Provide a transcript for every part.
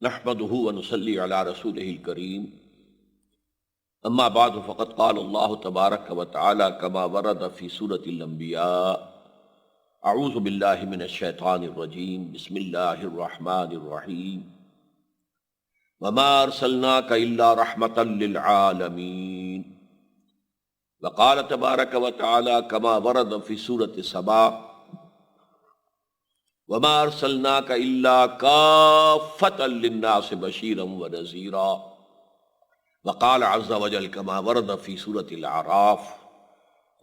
نحمده ونصلي على رسوله الكريم اما بعد فقد قال الله تبارك وتعالى كما ورد في سورة الانبياء اعوذ بالله من الشيطان الرجيم بسم الله الرحمن الرحيم وما ارسلناك الا رحمة للعالمين وقال تبارك وتعالى كما ورد في سورة سبا وما ارسلناك الا كافة للناس بشيرا ونذيرا وقال عز وجل كما ورد في سورة الاعراف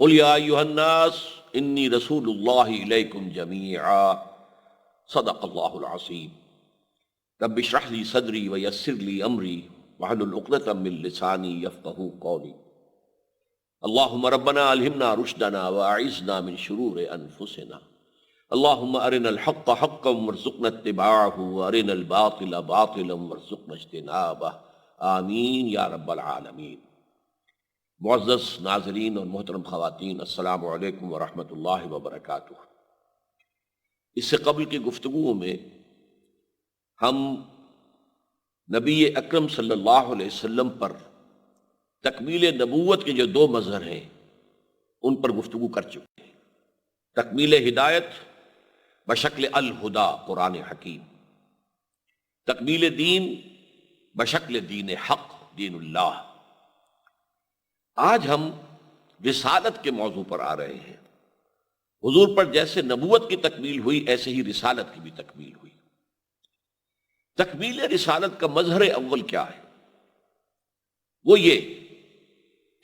قل يا ايها الناس اني رسول الله اليكم جميعا صدق الله العظيم رب اشرح لي صدري ويسر لي امري واحلل عقدة من لساني يفقهوا قولي اللهم ربنا الهمنا رشدنا واعذنا من شرور انفسنا اللهم ارنا الحق حقا وارزقنا اتباعه وارنا الباطل باطلا وارزقنا اجتنابه آمین یا رب العالمین۔ معزز ناظرین اور محترم خواتین، السلام علیکم ورحمۃ اللہ وبرکاتہ۔ اس سے قبل کی گفتگوؤں میں ہم نبی اکرم صلی اللہ علیہ وسلم پر تکمیل نبوت کے جو دو مظہر ہیں ان پر گفتگو کر چکے ہیں۔ تکمیل ہدایت بشکل الہدا قرآن حکیم، تکمیل دین بشکل دین حق دین اللہ۔ آج ہم رسالت کے موضوع پر آ رہے ہیں۔ حضور پر جیسے نبوت کی تکمیل ہوئی ایسے ہی رسالت کی بھی تکمیل ہوئی۔ تکمیل رسالت کا مظہر اول کیا ہے؟ وہ یہ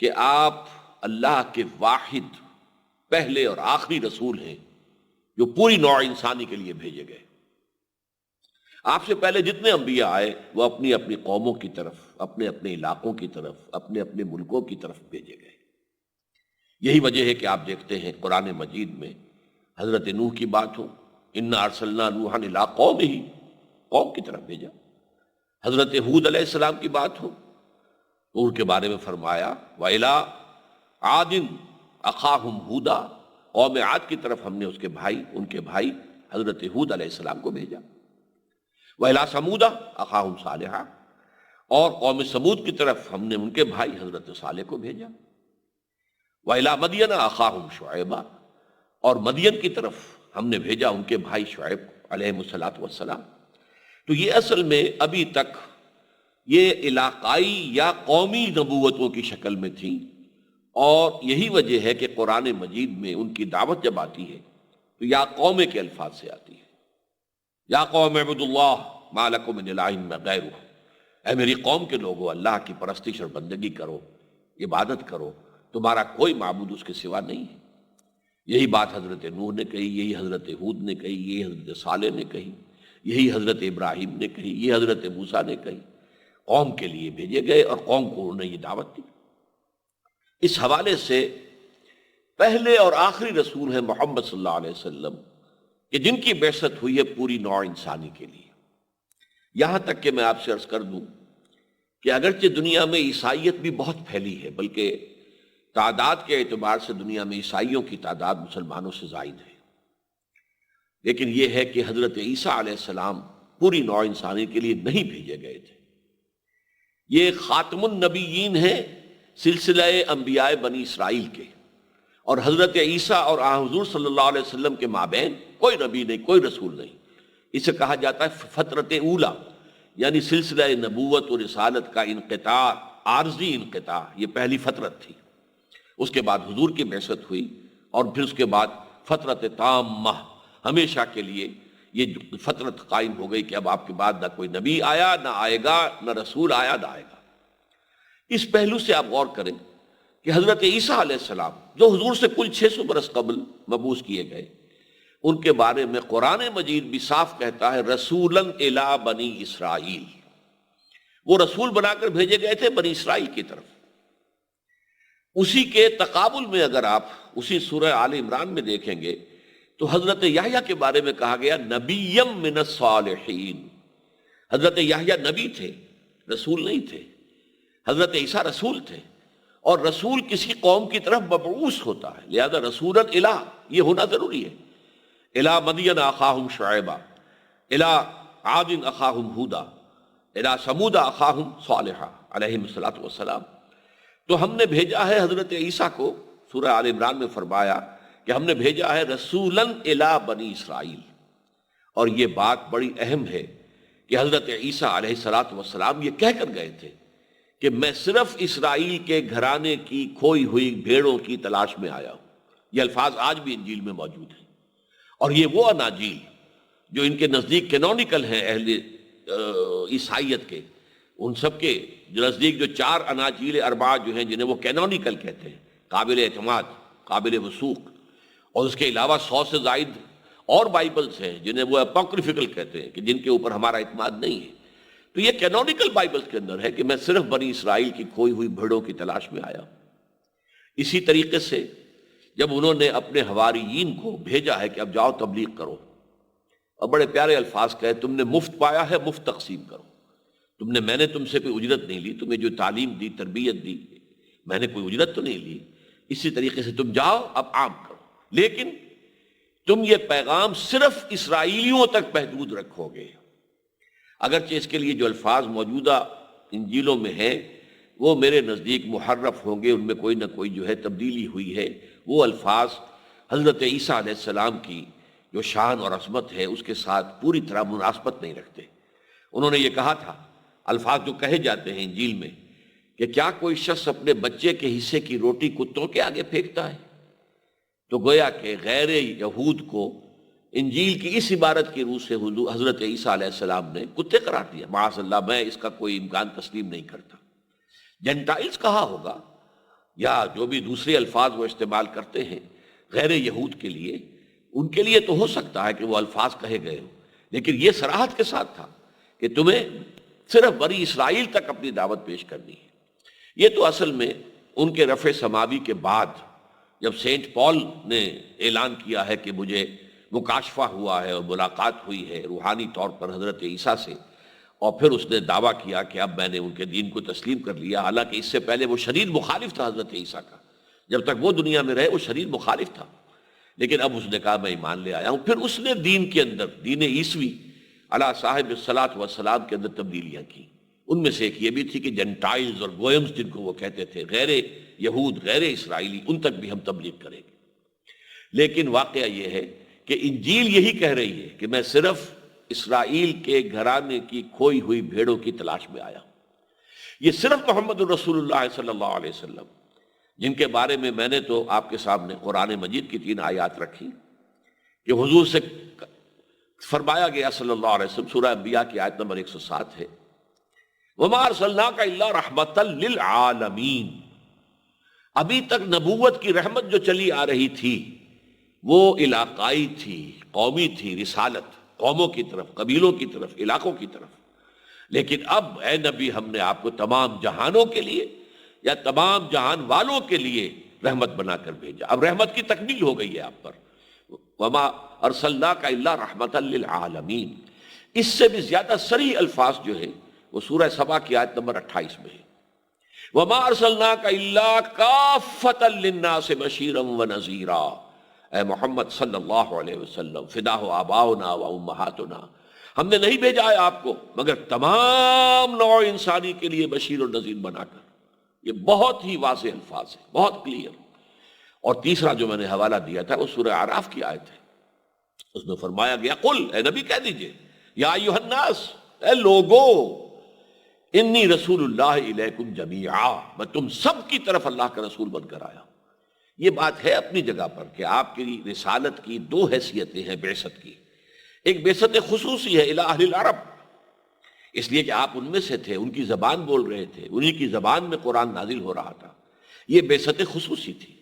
کہ آپ اللہ کے واحد پہلے اور آخری رسول ہیں جو پوری نوع انسانی کے لیے بھیجے گئے۔ آپ سے پہلے جتنے انبیاء آئے وہ اپنی اپنی قوموں کی طرف، اپنے اپنے علاقوں کی طرف، اپنے اپنے ملکوں کی طرف بھیجے گئے۔ یہی وجہ ہے کہ آپ دیکھتے ہیں قرآن مجید میں حضرت نوح کی بات ہو، انا ارسلنا نوحا الی قومہ، قوم کی طرف بھیجا۔ حضرت ہود علیہ السلام کی بات ہو تو ان کے بارے میں فرمایا وَإِلَىٰ عَادٍ أَخَاهُمْ هُودًا، قوم عاد کی طرف ہم نے اس کے بھائی، ان کے بھائی حضرت ہود علیہ السلام کو بھیجا۔ وَإِلَىٰ ثَمُودَ أَخَاهُمْ صَالِحًا، اور قوم سمود کی طرف ہم نے ان کے بھائی حضرت صالح کو بھیجا۔ وَإِلَىٰ مَدْيَنَ أَخَاهُمْ شُعَيْبًا، اور مدین کی طرف ہم نے بھیجا ان کے بھائی شعیب علیہ السلام۔ تو یہ اصل میں ابھی تک یہ علاقائی یا قومی نبوتوں کی شکل میں تھی، اور یہی وجہ ہے کہ قرآن مجید میں ان کی دعوت جب آتی ہے تو یا قوم کے الفاظ سے آتی ہے، یا قوم اعبدوا اللہ ما لکم من الہ غیرہ، اے میری قوم کے لوگوں اللہ کی پرستش اور بندگی کرو، عبادت کرو، تمہارا کوئی معبود اس کے سوا نہیں ہے۔ یہی بات حضرت نوح نے کہی، یہی حضرت ہود نے کہی، یہی حضرت صالح نے کہی، یہی حضرت ابراہیم نے کہی، یہ حضرت موسیٰ نے کہی۔ قوم کے لیے بھیجے گئے اور قوم کو انہوں نے یہ دعوت دی۔ اس حوالے سے پہلے اور آخری رسول ہیں محمد صلی اللہ علیہ وسلم کہ جن کی بعثت ہوئی ہے پوری نوع انسانی کے لیے۔ یہاں تک کہ میں آپ سے عرض کر دوں کہ اگرچہ دنیا میں عیسائیت بھی بہت پھیلی ہے، بلکہ تعداد کے اعتبار سے دنیا میں عیسائیوں کی تعداد مسلمانوں سے زائد ہے، لیکن یہ ہے کہ حضرت عیسیٰ علیہ السلام پوری نوع انسانی کے لیے نہیں بھیجے گئے تھے۔ یہ خاتم النبیین ہیں سلسلہ انبیاء بنی اسرائیل کے، اور حضرت عیسیٰ اور حضور صلی اللہ علیہ وسلم کے مابین کوئی نبی نہیں، کوئی رسول نہیں۔ اسے کہا جاتا ہے فترت اولا، یعنی سلسلہ نبوت و رسالت کا انقطاع، عارضی انقطاع، یہ پہلی فترت تھی۔ اس کے بعد حضور کی بعثت ہوئی، اور پھر اس کے بعد فترت تامہ، ہمیشہ کے لیے یہ فترت قائم ہو گئی کہ اب آپ کے بعد نہ کوئی نبی آیا، نہ آئے گا، نہ رسول آیا، نہ آئے گا۔ اس پہلو سے آپ غور کریں کہ حضرت عیسیٰ علیہ السلام جو حضور سے کل 600 برس قبل مبعوث کیے گئے، ان کے بارے میں قرآن مجید بھی صاف کہتا ہے رسولاً الی بنی اسرائیل، وہ رسول بنا کر بھیجے گئے تھے بنی اسرائیل کی طرف۔ اسی کے تقابل میں اگر آپ اسی سورہ آل عمران میں دیکھیں گے تو حضرت یحییٰ کے بارے میں کہا گیا نبیم من الصالحین، حضرت یحییٰ نبی تھے، رسول نہیں تھے۔ حضرت عیسیٰ رسول تھے، اور رسول کسی قوم کی طرف مبعوث ہوتا ہے، لہذا رسولاً الہ یہ ہونا ضروری ہے۔ الى مدین اخاہم شعیبا، الى عاد اخاہم ہودا، الی ثمود اخاہم صالحا علیہ الصلوۃ والسلام، تو ہم نے بھیجا ہے حضرت عیسیٰ کو، سورہ آل عمران میں فرمایا کہ ہم نے بھیجا ہے رسولا الی بنی اسرائیل۔ اور یہ بات بڑی اہم ہے کہ حضرت عیسیٰ علیہ الصلوۃ والسلام یہ کہہ کر گئے تھے کہ میں صرف اسرائیل کے گھرانے کی کھوئی ہوئی بھیڑوں کی تلاش میں آیا ہوں۔ یہ الفاظ آج بھی انجیل میں موجود ہیں، اور یہ وہ اناجیل جو ان کے نزدیک کینونیکل ہیں، اہل عیسائیت کے، ان سب کے جو نزدیک جو 4 اناجیل اربعہ جو ہیں جنہیں وہ کینونیکل کہتے ہیں، قابل اعتماد، قابل وثوق، اور اس کے علاوہ 100 سے زائد اور بائبلز ہیں جنہیں وہ اپوکریفیکل کہتے ہیں کہ جن کے اوپر ہمارا اعتماد نہیں ہے۔ تو یہ کینونیکل بائبلز کے اندر ہے کہ میں صرف بنی اسرائیل کی کھوئی ہوئی بھیڑوں کی تلاش میں آیا ہوں۔ اسی طریقے سے جب انہوں نے اپنے حواریین کو بھیجا ہے کہ اب جاؤ تبلیغ کرو، اور بڑے پیارے الفاظ کہے، تم نے مفت پایا ہے مفت تقسیم کرو، میں نے تم سے کوئی اجرت نہیں لی، تمہیں جو تعلیم دی، تربیت دی، میں نے کوئی اجرت تو نہیں لی، اسی طریقے سے تم جاؤ اب عام کرو، لیکن تم یہ پیغام صرف اسرائیلیوں تک محدود رکھو گے۔ اگرچہ اس کے لیے جو الفاظ موجودہ انجیلوں میں ہیں وہ میرے نزدیک محرف ہوں گے، ان میں کوئی نہ کوئی جو ہے تبدیلی ہوئی ہے، وہ الفاظ حضرت عیسیٰ علیہ السلام کی جو شان اور عظمت ہے اس کے ساتھ پوری طرح مناسبت نہیں رکھتے۔ انہوں نے یہ کہا تھا، الفاظ جو کہے جاتے ہیں انجیل میں، کہ کیا کوئی شخص اپنے بچے کے حصے کی روٹی کتوں کے آگے پھینکتا ہے؟ تو گویا کہ غیر یہود کو انجیل کی اس عبارت کی روح سے حضرت عیسیٰ علیہ السلام نے کتے قرار دیا۔ معاذ اللہ، میں اس کا کوئی امکان تسلیم نہیں کرتا۔ جینٹائلز کہا ہوگا، یا جو بھی دوسرے الفاظ وہ استعمال کرتے ہیں غیر یہود کے لیے، ان کے لیے تو ہو سکتا ہے کہ وہ الفاظ کہے گئے ہوں، لیکن یہ صراحت کے ساتھ تھا کہ تمہیں صرف بنی اسرائیل تک اپنی دعوت پیش کرنی ہے۔ یہ تو اصل میں ان کے رفع سماوی کے بعد جب سینٹ پال نے اعلان کیا ہے کہ مجھے مکاشفہ ہوا ہے اور ملاقات ہوئی ہے روحانی طور پر حضرت عیسیٰ سے، اور پھر اس نے دعویٰ کیا کہ اب میں نے ان کے دین کو تسلیم کر لیا، حالانکہ اس سے پہلے وہ شدید مخالف تھا حضرت عیسیٰ کا، جب تک وہ دنیا میں رہے وہ شدید مخالف تھا، لیکن اب اس نے کہا میں ایمان لے آیا ہوں۔ پھر اس نے دین کے اندر، دین عیسوی علی صاحب الصلاۃ والسلام کے اندر تبدیلیاں کی۔ ان میں سے ایک یہ بھی تھی کہ جنٹائلز اور گوئمز جن کو وہ کہتے تھے، غیر یہود، غیر اسرائیلی، ان تک بھی ہم تبلیغ کریں گے۔ لیکن واقعہ یہ ہے کہ انجیل یہی کہہ رہی ہے کہ میں صرف اسرائیل کے گھرانے کی کھوئی ہوئی بھیڑوں کی تلاش میں آیا ہوں۔ یہ صرف محمد الرسول اللہ صلی اللہ علیہ وسلم، جن کے بارے میں نے تو آپ کے سامنے قرآن مجید کی 3 آیات رکھی کہ حضور سے فرمایا گیا صلی اللہ علیہ وسلم، سورہ انبیاء کی آیت نمبر 107 ہے، وَمَا أَرْسَلْنَاكَ إِلَّا رَحْمَةً لِّلْعَالَمِينَ۔ ابھی تک نبوت کی رحمت جو چلی آ رہی تھی وہ علاقائی تھی، قومی تھی، رسالت قوموں کی طرف، قبیلوں کی طرف، علاقوں کی طرف، لیکن اب اے نبی ہم نے آپ کو تمام جہانوں کے لیے یا تمام جہان والوں کے لیے رحمت بنا کر بھیجا۔ اب رحمت کی تکمیل ہو گئی ہے آپ پر، وما ارسلناک الا رحمتا للعالمین۔ اس سے بھی زیادہ صریح الفاظ جو ہے وہ سورہ سبا کی آیت نمبر 28 میں ہے، وما ارسلناک الا کافتا للناس بشیرا ونذیرا۔ اے محمد صلی اللہ علیہ وسلم، فداہ آباؤنا و امہاتنا، ہم نے نہیں بھیجا ہے آپ کو مگر تمام نوع انسانی کے لیے بشیر اور نذیر بنا کر۔ یہ بہت ہی واضح الفاظ ہیں، بہت کلیئر۔ اور تیسرا جو میں نے حوالہ دیا تھا وہ سورہ اعراف کی آیت ہے، اس میں فرمایا گیا قل، اے نبی کہہ دیجئے، یا ایھا الناس، اے لوگو، انی رسول اللہ الیکم جمیعا، میں تم سب کی طرف اللہ کا رسول بن کر آیا ہوں۔ یہ بات ہے اپنی جگہ پر کہ آپ کی رسالت کی 2 حیثیتیں ہیں بعثت کی۔ ایک بعثت خصوصی ہے الی اہل العرب، اس لیے کہ آپ ان میں سے تھے، ان کی زبان بول رہے تھے، انہی کی زبان میں قرآن نازل ہو رہا تھا، یہ بعثت خصوصی تھی۔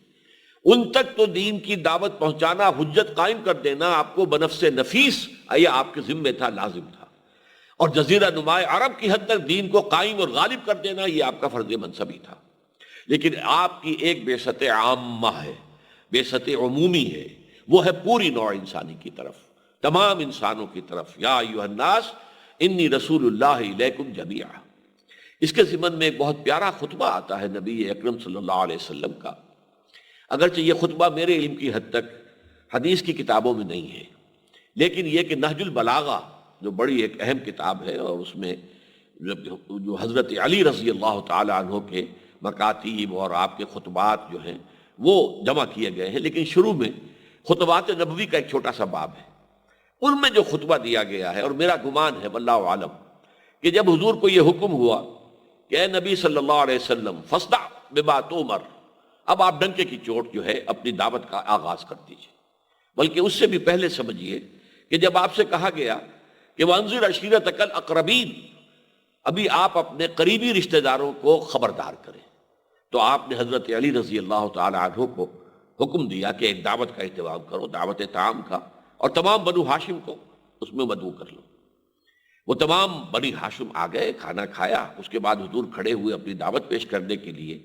ان تک تو دین کی دعوت پہنچانا، حجت قائم کر دینا آپ کو بنفس نفیس یہ آپ کے ذمہ تھا، لازم تھا، اور جزیرہ نماء عرب کی حد تک دین کو قائم اور غالب کر دینا یہ آپ کا فرض منصبی تھا۔ لیکن آپ کی ایک بعثت عامہ ہے، بعثت عمومی ہے، وہ ہے پوری نوع انسانی کی طرف، تمام انسانوں کی طرف، یا ایھا الناس انی رسول اللہ الیکم جمیعا۔ اس کے ضمن میں ایک بہت پیارا خطبہ آتا ہے نبی اکرم صلی اللہ علیہ وسلم کا، اگرچہ یہ خطبہ میرے علم کی حد تک حدیث کی کتابوں میں نہیں ہے، لیکن یہ کہ نہج البلاغہ جو بڑی ایک اہم کتاب ہے اور اس میں جو حضرت علی رضی اللہ تعالی عنہ کے مکاتیب اور آپ کے خطبات جو ہیں وہ جمع کیے گئے ہیں، لیکن شروع میں خطبات نبوی کا ایک چھوٹا سا باب ہے، ان میں جو خطبہ دیا گیا ہے، اور میرا گمان ہے واللہ عالم کہ جب حضور کو یہ حکم ہوا کہ اے نبی صلی اللہ علیہ وسلم فاصدع بما تؤمر، اب آپ ڈنکے کی چوٹ جو ہے اپنی دعوت کا آغاز کر دیجیے، بلکہ اس سے بھی پہلے سمجھیے کہ جب آپ سے کہا گیا کہ وانذر عشیرتک الاقربین، ابھی آپ اپنے قریبی رشتہ داروں کو خبردار کریں، تو آپ نے حضرت علی رضی اللہ تعالی عنہ کو حکم دیا کہ ایک دعوت کا اہتمام کرو، دعوت طعام کا، اور تمام بنو ہاشم کو اس میں مدعو کر لو۔ وہ تمام بنی ہاشم آ گئے، کھانا کھایا، اس کے بعد حضور کھڑے ہوئے اپنی دعوت پیش کرنے کے لیے،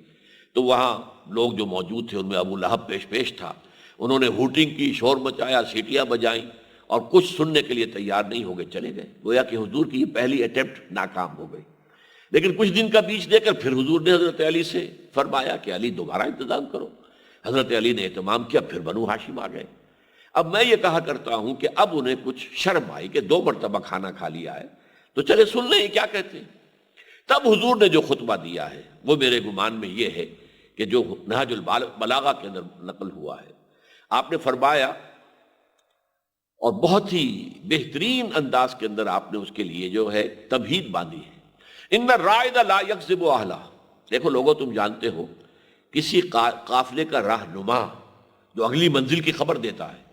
تو وہاں لوگ جو موجود تھے ان میں ابو لہب پیش تھا، انہوں نے ہوٹنگ کی، شور مچایا، سیٹیاں بجائیں، اور کچھ سننے کے لیے تیار نہیں ہو گئے، چلے گئے، گویا کہ حضور کی یہ پہلی اٹیمپٹ ناکام ہو گئی۔ لیکن کچھ دن کا بیچ دے کر پھر حضور نے حضرت علی سے فرمایا کہ علی دوبارہ انتظام کرو، حضرت علی نے اہتمام کیا، پھر بنو ہاشم آ گئے۔ اب میں یہ کہا کرتا ہوں کہ اب انہیں کچھ شرم آئی کہ 2 مرتبہ کھانا کھا لیا ہے، تو چلے سن لیں یہ کیا کہتے ہیں۔ تب حضور نے جو خطبہ دیا ہے وہ میرے گمان میں یہ ہے کہ جو نہج البلاغہ کے اندر نقل ہوا ہے، آپ نے فرمایا، اور بہت ہی بہترین انداز کے اندر آپ نے اس کے لیے جو ہے تمہید باندھی ہے، ان الرائد لا یکذب اہلہ۔ دیکھو لوگوں، تم جانتے ہو کسی قافلے کا رہنما جو اگلی منزل کی خبر دیتا ہے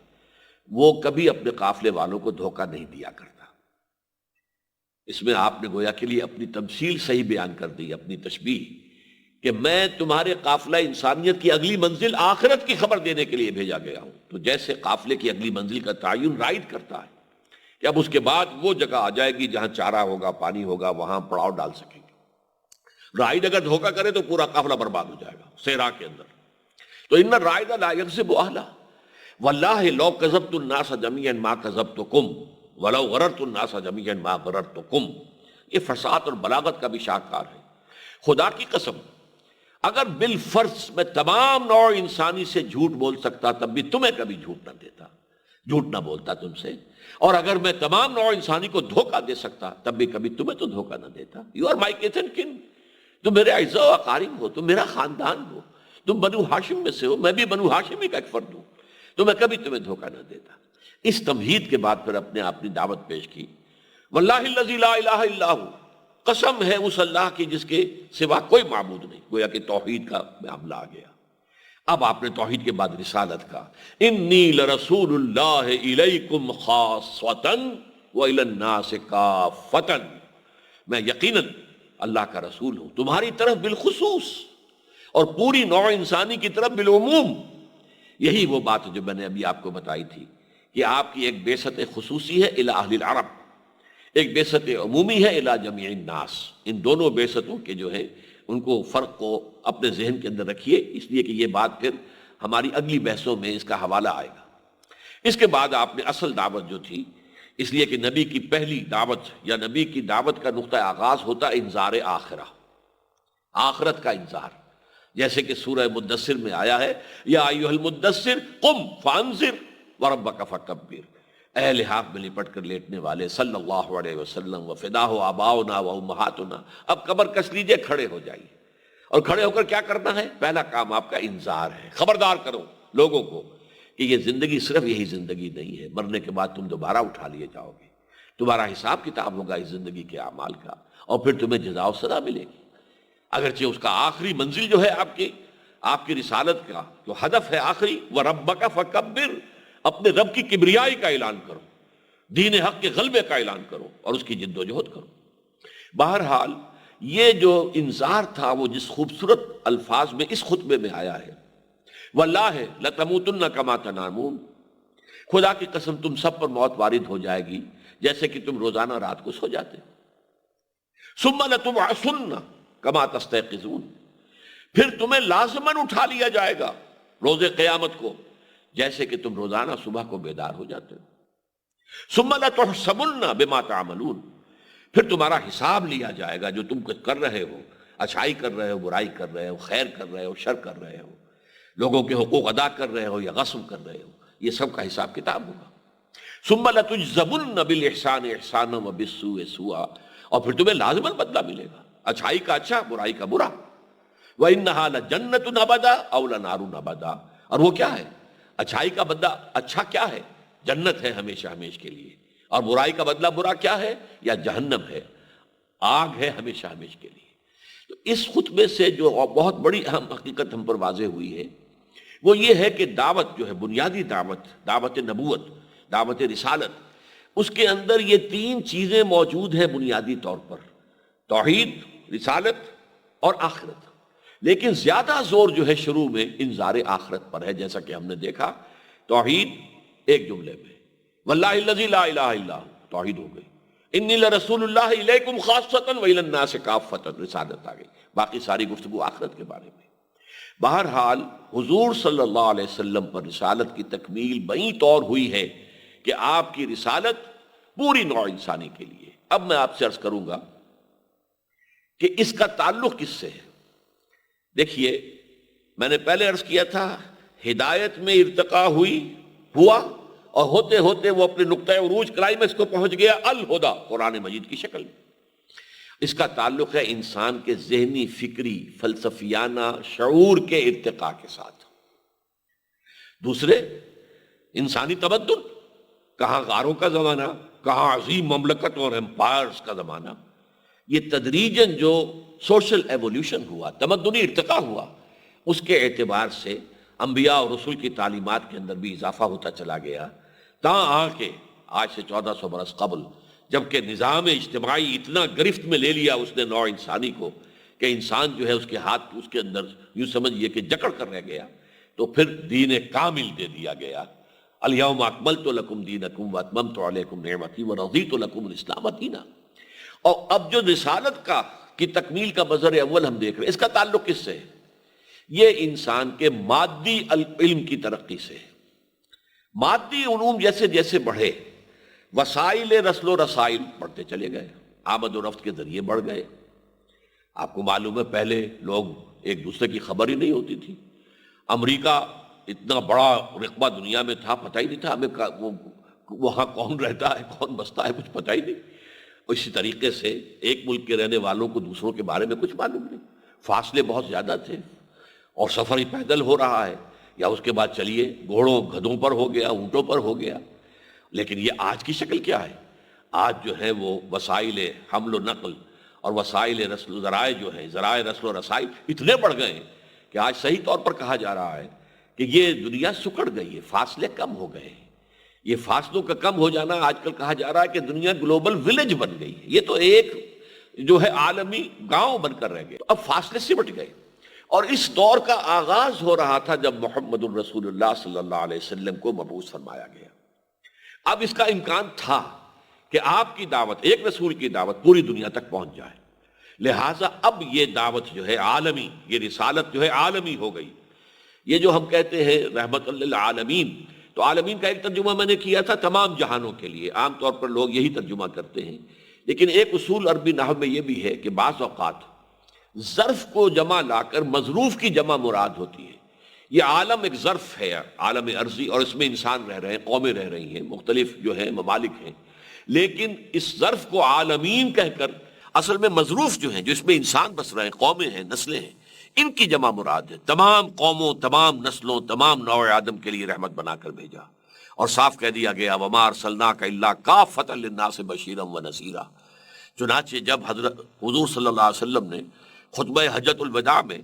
وہ کبھی اپنے قافلے والوں کو دھوکہ نہیں دیا کرتا۔ اس میں آپ نے گویا کے لیے اپنی تمثیل صحیح بیان کر دی، اپنی تشبیہ، کہ میں تمہارے قافلہ انسانیت کی اگلی منزل آخرت کی خبر دینے کے لیے بھیجا گیا ہوں۔ تو جیسے قافلے کی اگلی منزل کا تعین رائد کرتا ہے کہ اب اس کے بعد وہ جگہ آ جائے گی جہاں چارہ ہوگا، پانی ہوگا، وہاں پڑاؤ ڈال سکیں گے۔ رائد اگر دھوکہ کرے تو پورا قافلہ برباد ہو جائے گا صحرا کے اندر۔ تو ان الرائد لا یکذب اہلہ واللہ لو کذبت الناس جميعا ما کذبتکم ولو غررت الناس جميعا ما غررتکم۔ یہ فصاحت اور بلاغت کا بھی شاہکار ہے۔ خدا کی قسم، اگر بالفرض میں تمام نوع انسانی سے جھوٹ بول سکتا تب بھی تمہیں کبھی جھوٹ نہ دیتا، جھوٹ نہ بولتا تم سے، اور اگر میں تمام نوع انسانی کو دھوکہ دے سکتا تب بھی کبھی تمہیں تو دھوکہ نہ دیتا۔ You are my kith and kin, تم میرے اعزا و اقارب ہو، تم میرا خاندان ہو، تم بنو ہاشم میں سے ہو، میں بھی بنو ہاشمی کا ایک فرد ہوں، تو میں کبھی تمہیں دھوکہ نہ دیتا۔ اس تمہید کے بعد پھر اپنی دعوت پیش کی، واللہ الذی لا الہ الا ہو، قسم ہے اس اللہ کی جس کے سوا کوئی معبود نہیں۔ گویا کہ توحید کا معاملہ آ گیا۔ اب آپ نے توحید کے بعد رسالت کا، انی لرسول اللہ الیکم خاصۃ والی الناس کافۃ، میں یقیناً اللہ کا رسول ہوں تمہاری طرف بالخصوص اور پوری نوع انسانی کی طرف بالعموم۔ یہی وہ بات جو میں نے ابھی آپ کو بتائی تھی کہ آپ کی ایک بعثت خصوصی ہے الی اہل العرب، ایک بعثت عمومی ہے الی جمیع الناس۔ ان دونوں بعثتوں کے جو ہے ان کو فرق کو اپنے ذہن کے اندر رکھیے، اس لیے کہ یہ بات پھر ہماری اگلی بحثوں میں اس کا حوالہ آئے گا۔ اس کے بعد آپ نے اصل دعوت جو تھی، اس لیے کہ نبی کی پہلی دعوت یا نبی کی دعوت کا نقطہ آغاز ہوتا ہے انذار آخرہ، آخرت کا انذار، جیسے کہ سورہ مدثر میں آیا ہے، یا ایھا المدثر قم فانذر وربک فکبر، اے لحاف میں لپٹ کر لیٹنے والے صلی اللہ علیہ وسلم، وفداہ آباؤنا و امہاتنا، اب کمر کس لیجئے، کھڑے ہو جائیے، اور کھڑے ہو کر کیا کرنا ہے؟ پہلا کام آپ کا انذار ہے، خبردار کرو لوگوں کو کہ یہ زندگی صرف یہی زندگی نہیں ہے، مرنے کے بعد تم دوبارہ اٹھا لیے جاؤ گے، تمہارا حساب کتاب ہوگا اس زندگی کے اعمال کا، اور پھر تمہیں جزا و سزا ملے گی۔ اگرچہ اس کا آخری منزل جو ہے آپ کی رسالت کا جو ہدف ہے آخری، وَرَبَّكَ فَكَبِّرْ، اپنے رب کی کبریائی کا اعلان کرو، دین حق کے غلبے کا اعلان کرو، اور اس کی جد و جہد کرو۔ بہرحال یہ جو انذار تھا وہ جس خوبصورت الفاظ میں اس خطبے میں آیا ہے، واللہ لتموتن کما تنامون، خدا کی قسم تم سب پر موت وارد ہو جائے گی جیسے کہ تم روزانہ رات کو سو جاتے، ثم لتبعثن کما تستيقظون، پھر تمہیں لازماً اٹھا لیا جائے گا روز قیامت کو جیسے کہ تم روزانہ صبح کو بیدار ہو جاتے ہو، ثم لتحسبن بما تعملون، پھر تمہارا حساب لیا جائے گا جو تم کچھ کر رہے ہو، اچھائی کر رہے ہو، برائی کر رہے ہو، خیر کر رہے ہو، شر کر رہے ہو، لوگوں کے حقوق ادا کر رہے ہو یا غصب کر رہے ہو، یہ سب کا حساب کتاب ہوگا۔ ثم لتجزبن بالاحسان احسانا وبالسوء سوءا، اور پھر تمہیں لازماً بدلہ ملے گا، اچھائی کا اچھا، برائی کا برا۔ وَإِنَّهَا لَجَنَّةٌ أَبَدًا أَوْ لَنَارٌ أَبَدًا، اور وہ کیا ہے؟ اچھائی کا بدلہ اچھا کیا ہے؟ جنت ہے ہمیشہ ہمیش کے لیے، اور برائی کا بدلہ برا کیا ہے؟ یا جہنم ہے، آگ ہے ہمیشہ ہمیش کے لیے۔ تو اس خطبے سے جو بہت بڑی اہم حقیقت ہم پر واضح ہوئی ہے وہ یہ ہے کہ دعوت جو ہے، بنیادی دعوت، دعوت نبوت، دعوت رسالت، اس کے اندر یہ تین چیزیں موجود ہیں بنیادی طور پر: توحید، رسالت اور آخرت۔ لیکن زیادہ زور جو ہے شروع میں انذار آخرت پر ہے، جیسا کہ ہم نے دیکھا۔ توحید ایک جملے میں، واللہ الذی لا الہ الا ہو، توحید ہو گئی۔ انی لرسول اللہ الیکم خاصۃ والی الناس کافۃ، رسالت آ گئی۔ باقی ساری گفتگو آخرت کے بارے میں۔ بہرحال حضور صلی اللہ علیہ وسلم پر رسالت کی تکمیل بئی طور ہوئی ہے کہ آپ کی رسالت پوری نوع انسانی کے لیے۔ اب میں آپ سے عرض کروں گا کہ اس کا تعلق کس سے ہے۔ دیکھیے، میں نے پہلے عرض کیا تھا، ہدایت میں ارتقا ہوا اور ہوتے ہوتے وہ اپنے نقطۂ عروج کلائمیکس کو پہنچ گیا، الہدیٰ، قرآن مجید کی شکل میں۔ اس کا تعلق ہے انسان کے ذہنی، فکری، فلسفیانہ شعور کے ارتقاء کے ساتھ۔ دوسرے، انسانی تمدن، کہاں غاروں کا زمانہ، کہاں عظیم مملکت اور امپائرز کا زمانہ۔ یہ تدریجاً جو سوشل ایولیوشن ہوا، تمدنی ارتقاء ہوا، اس کے اعتبار سے انبیاء اور رسول کی تعلیمات کے اندر بھی اضافہ ہوتا چلا گیا، تاں آ کے آج سے 1400 برس قبل جبکہ نظام اجتماعی اتنا گرفت میں لے لیا اس نے نوع انسانی کو کہ انسان جو ہے اس کے ہاتھ اس کے اندر یوں سمجھئے کہ جکڑ کر رہ گیا، تو پھر دین کامل دے دیا گیا۔ الیوم اکملت لکم دینکم واتممت علیکم نعمتی ورضیت لکم الاسلام دینا۔ اور اب جو رسالت کی تکمیل کا بذر اول ہم دیکھ رہے ہیں، اس کا تعلق کس سے ہے؟ یہ انسان کے مادی علم کی ترقی سے ہے۔ مادی علوم جیسے جیسے بڑھے، وسائل رسل و رسائل بڑھتے چلے گئے، آمد و رفت کے ذریعے بڑھ گئے۔ آپ کو معلوم ہے پہلے لوگ ایک دوسرے کی خبر ہی نہیں ہوتی تھی۔ امریکہ اتنا بڑا رقبہ دنیا میں تھا، پتہ ہی نہیں تھا ہمیں وہاں کون رہتا ہے، کون بستا ہے، کچھ پتہ ہی نہیں۔ اسی طریقے سے ایک ملک کے رہنے والوں کو دوسروں کے بارے میں کچھ معلوم نہیں، فاصلے بہت زیادہ تھے، اور سفر ہی پیدل ہو رہا ہے، یا اس کے بعد چلیے گھوڑوں گدھوں پر ہو گیا، اونٹوں پر ہو گیا۔ لیکن یہ آج کی شکل کیا ہے؟ آج جو ہے وہ وسائل حمل و نقل اور وسائل رسل ذرائع جو ہیں، ذرائع رسل و رسائل اتنے بڑھ گئے ہیں کہ آج صحیح طور پر کہا جا رہا ہے کہ یہ دنیا سکڑ گئی ہے، فاصلے کم ہو گئے ہیں۔ یہ فاصلوں کا کم ہو جانا آج کل کہا جا رہا ہے کہ دنیا گلوبل ولیج بن گئی ہے، یہ تو ایک جو ہے عالمی گاؤں بن کر رہ گئے، اب فاصلے سمٹ گئے۔ اور اس دور کا آغاز ہو رہا تھا جب محمد الرسول اللہ صلی اللہ علیہ وسلم کو مبعوث فرمایا گیا۔ اب اس کا امکان تھا کہ آپ کی دعوت، ایک رسول کی دعوت پوری دنیا تک پہنچ جائے، لہٰذا اب یہ دعوت جو ہے عالمی، یہ رسالت جو ہے عالمی ہو گئی۔ یہ جو ہم کہتے ہیں رحمت للعالمین، تو عالمین کا ایک ترجمہ میں نے کیا تھا تمام جہانوں کے لیے، عام طور پر لوگ یہی ترجمہ کرتے ہیں، لیکن ایک اصول عربی نحو میں یہ بھی ہے کہ بعض اوقات ظرف کو جمع لا کر مظروف کی جمع مراد ہوتی ہے۔ یہ عالم ایک ظرف ہے، عالم ارضی، اور اس میں انسان رہ رہے ہیں، قومیں رہ رہی ہیں، مختلف جو ہیں ممالک ہیں، لیکن اس ظرف کو عالمین کہہ کر اصل میں مظروف جو ہیں، جو اس میں انسان بس رہے ہیں، قومیں ہیں، نسلیں ہیں، ان کی جمع مراد ہے۔ تمام قوموں، تمام نسلوں، تمام نوع آدم کے لیے رحمت بنا کر بھیجا، اور صاف کہہ دیا گیا وَمَا أَرْسَلْنَاكَ إِلَّا كَافَّةً لِلنَّاسِ بَشِيرًا وَنَذِيرًا۔ چنانچہ جب حضرت حضور صلی اللہ علیہ وسلم نے خطبہ حجۃ الوداع میں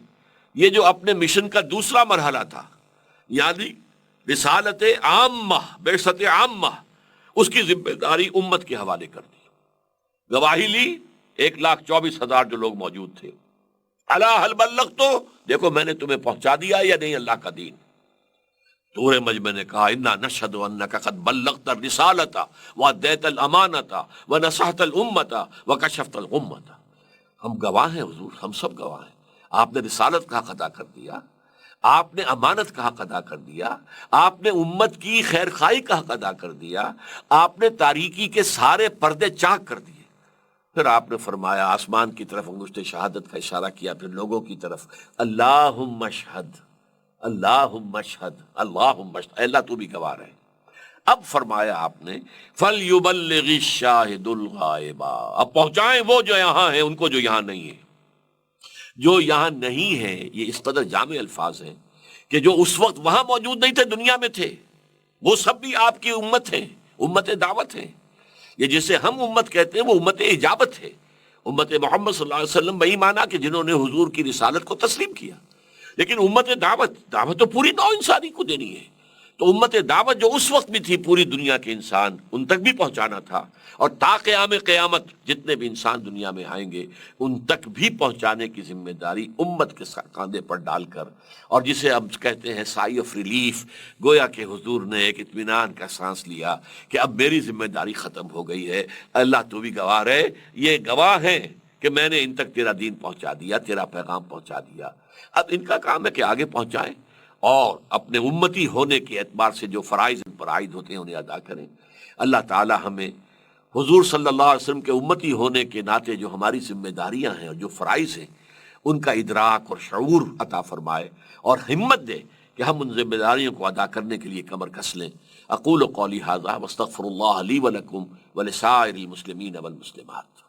یہ جو اپنے مشن کا دوسرا مرحلہ تھا، یعنی رسالت عامہ، بعثت عامہ، اس کی ذمہ داری امت کے حوالے کر دی، گواہی لی 1,24,000 جو لوگ موجود تھے، الا هل بلغت، دیکھو میں نے تمہیں پہنچا دیا یا نہیں اللہ کا دین۔ سورہ مجمع نے کہا انا نشہد انک قد بلغت الرسالۃ وادیت الامانۃ ونصحت الامۃ وکشفت الغمۃ۔ ہم گواہ ہیں حضور، ہم سب گواہ ہیں، آپ نے رسالت کا حق ادا کر دیا، آپ نے امانت کا حق ادا کر دیا، آپ نے امت کی خیر خواہی کا حق ادا کر دیا، آپ نے تاریکی کے سارے پردے چاک کر دیے۔ پھر آپ نے فرمایا، آسمان کی طرف انگشت شہادت کا اشارہ کیا، پھر لوگوں کی طرف، اللہم اشہد، اللہم اشہد، اللہم اشہد، اے اللہ تو بھی گواہ رہے۔ اب فرمایا آپ نے فَلْيُبَلِّغِ الشَّاهِدُ الْغَائِبَ، اب پہنچائیں وہ جو یہاں ہیں ان کو جو یہاں نہیں ہے. جو یہاں نہیں ہے یہ اس قدر جامع الفاظ ہیں کہ جو اس وقت وہاں موجود نہیں تھے دنیا میں تھے، وہ سب بھی آپ کی امت ہیں، امت دعوت ہیں. یہ جسے ہم امت کہتے ہیں وہ امت اجابت ہے. امت محمد صلی اللہ علیہ وسلم وہی مانا کہ جنہوں نے حضور کی رسالت کو تسلیم کیا. لیکن امت دعوت تو پوری نوع انسانی کو دینی ہے. تو امت دعوت جو اس وقت بھی تھی پوری دنیا کے انسان ان تک بھی پہنچانا تھا، اور تا قیام قیامت جتنے بھی انسان دنیا میں آئیں گے ان تک بھی پہنچانے کی ذمہ داری امت کے کاندھے پر ڈال کر، اور جسے اب کہتے ہیں سائی آف ریلیف، گویا کہ حضور نے ایک اطمینان کا سانس لیا کہ اب میری ذمہ داری ختم ہو گئی ہے. اللہ تو بھی گواہ ہے، یہ گواہ ہیں کہ میں نے ان تک تیرا دین پہنچا دیا، تیرا پیغام پہنچا دیا. اب ان کا کام ہے کہ آگے پہنچائیں اور اپنے امتی ہونے کے اعتبار سے جو فرائض ان پر عائد ہوتے ہیں انہیں ادا کریں. اللہ تعالی ہمیں حضور صلی اللہ علیہ وسلم کے امتی ہونے کے ناطے جو ہماری ذمہ داریاں ہیں اور جو فرائض ہیں ان کا ادراک اور شعور عطا فرمائے، اور ہمت دے کہ ہم ان ذمہ داریوں کو ادا کرنے کے لیے کمر کس لیں. اقول قولی ھذا واستغفر اللہ لی ولکم ولسائر المسلمین والمسلمات.